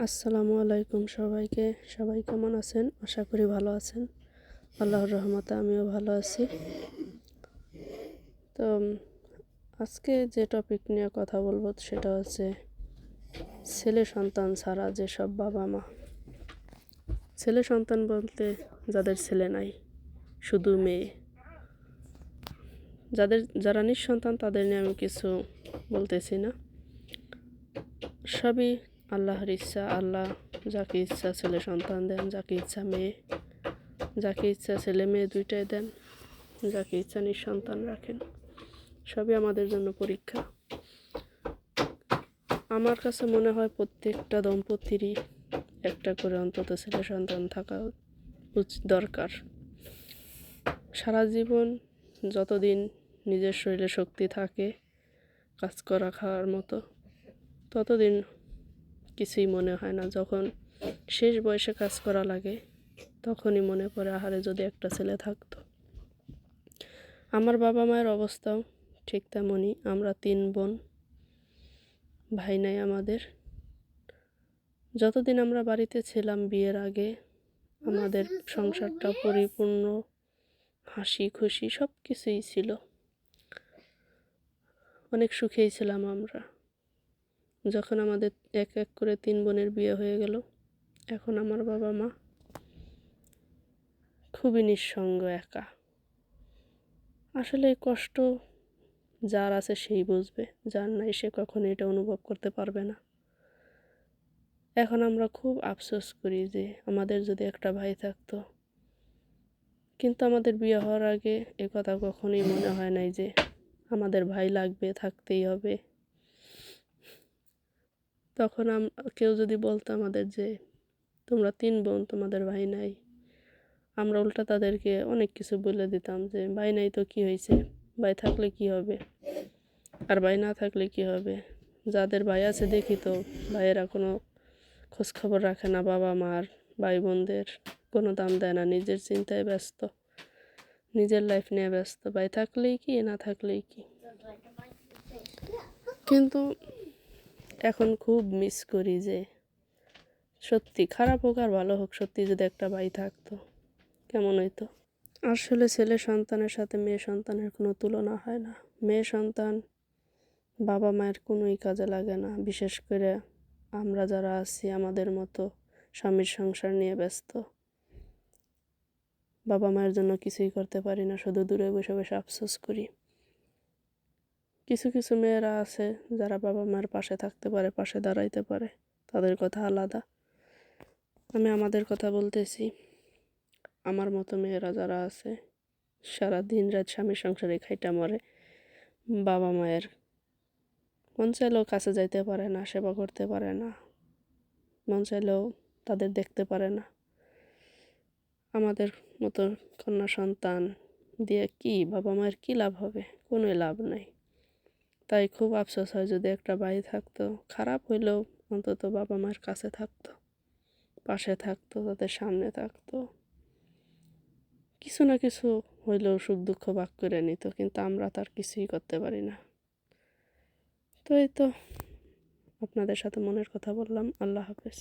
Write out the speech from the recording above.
আসসালামু আলাইকুম সবাইকে। সবাই কেমন আছেন? আশা করি ভালো আছেন। আল্লাহর রহমতে আমিও ভালো আছি। তো আজকে যে টপিক নিয়ে কথা বলবো সেটা হচ্ছে ছেলে সন্তান ছাড়া যেসব বাবা মা। ছেলে সন্তান বলতে যাদের ছেলে নাই, শুধু মেয়ে, যারা নিঃসন্তান তাদের নিয়ে আমি কিছু বলতেছি না। সবই আল্লাহর ইচ্ছা। আল্লাহ যাকে ইচ্ছা ছেলে সন্তান দেন, যাকে ইচ্ছা মেয়ে, যাকে ইচ্ছা ছেলে মেয়ে দুইটাই দেন, যাকে ইচ্ছা নিঃসন্তান রাখেন। সবই আমাদের জন্য পরীক্ষা। আমার কাছে মনে হয় প্রত্যেকটা দম্পতিরই একটা করে অন্তত ছেলে সন্তান থাকা দরকার। সারা জীবন যতদিন নিজের শরীরে শক্তি থাকে কাজ করা খাওয়ার মতো, ততদিন কিছুই মনে হয় না। যখন শেষ বয়সে কাজ করা লাগে তখনই মনে পড়ে, আহারে যদি একটা ছেলে থাকতো। আমার বাবা মায়ের অবস্থাও ঠিক তেমনই। আমরা 3 বোন, ভাই নাই আমাদের। যতদিন আমরা বাড়িতে ছিলাম বিয়ের আগে, আমাদের সংসারটা পরিপূর্ণ হাসি খুশি সব কিছুই ছিল। অনেক সুখেই ছিলাম আমরা। যখন আমাদের এক এক করে 3 বোনের বিয়ে হয়ে গেল, এখন আমার বাবা মা খুবই নিঃসঙ্গ, একা। আসলে এই কষ্ট যার আছে সেই বুঝবে, যার নাই সে কখনো এটা অনুভব করতে পারবে না। এখন আমরা খুব আফসোস করি যে আমাদের যদি একটা ভাই থাকতো, কিন্তু আমাদের বিয়ে হওয়ার আগে এ কথা কখনোই মনে হয় নাই যে আমাদের ভাই লাগবে, থাকতেই হবে। তখন কেউ যদি বলতো আমাদের যে তোমরা 3 বোন, তোমাদের ভাই নাই, আমরা উল্টা তাদেরকে অনেক কিছু বলে দিতাম যে ভাই নাই তো কি হয়েছে, ভাই থাকলে কি হবে, আর ভাই না থাকলে কি হবে। যাদের ভাই আছে দেখি তো ভাইয়েরা কোনো খোঁজখবর রাখে না, বাবা মার ভাই বোনদের কোনো দাম দেয় না, নিজের চিন্তায় ব্যস্ত, নিজের লাইফ নিয়ে ব্যস্ত। ভাই থাকলেই কি, না থাকলেই কি। কিন্তু এখন খুব মিস করি যে সত্যি, খারাপ হোক আর ভালো হোক, সত্যি যদি একটা ভাই থাকতো কেমন হইতো। আসলে ছেলে সন্তানের সাথে মেয়ে সন্তানের কোনো তুলনা হয় না। মেয়ে সন্তান বাবা মায়ের কোনোই কাজে লাগে না। বিশেষ করে আমরা যারা আছি আমাদের মতো স্বামীর সংসার নিয়ে ব্যস্ত, বাবা মায়ের জন্য কিছুই করতে পারি না, শুধু দূরে বসে বসে আফসোস করি। কিছু কিছু মেয়েরা আছে যারা বাবা মায়ের পাশে থাকতে পারে, পাশে দাঁড়াইতে পারে, তাদের কথা আলাদা। আমি আমাদের কথা বলতেছি। আমার মতো মেয়েরা যারা আছে সারা দিন রাত স্বামীর সংসারে খাইটা মরে, বাবা মায়ের মন চাইলেও কাছে যাইতে পারে না, সেবা করতে পারে না, মন চাইলেও তাদের দেখতে পারে না। আমাদের মতো কন্যা সন্তান দিয়ে কি বাবা মায়ের কী লাভ হবে? কোনো লাভ নাই। তাই খুব আফসোস হয় যদি একটা ভাই থাকতো, খারাপ হইলেও অন্তত বাবা মায়ের কাছে থাকতো, পাশে থাকতো, তাদের সামনে থাকতো, কিছু না কিছু হইলেও সুখ দুঃখ ভাগ করে নিত। কিন্তু আমরা তার কিছুই করতে পারি না। তো এই তো আপনাদের সাথে মনের কথা বললাম। আল্লাহ হাফেজ।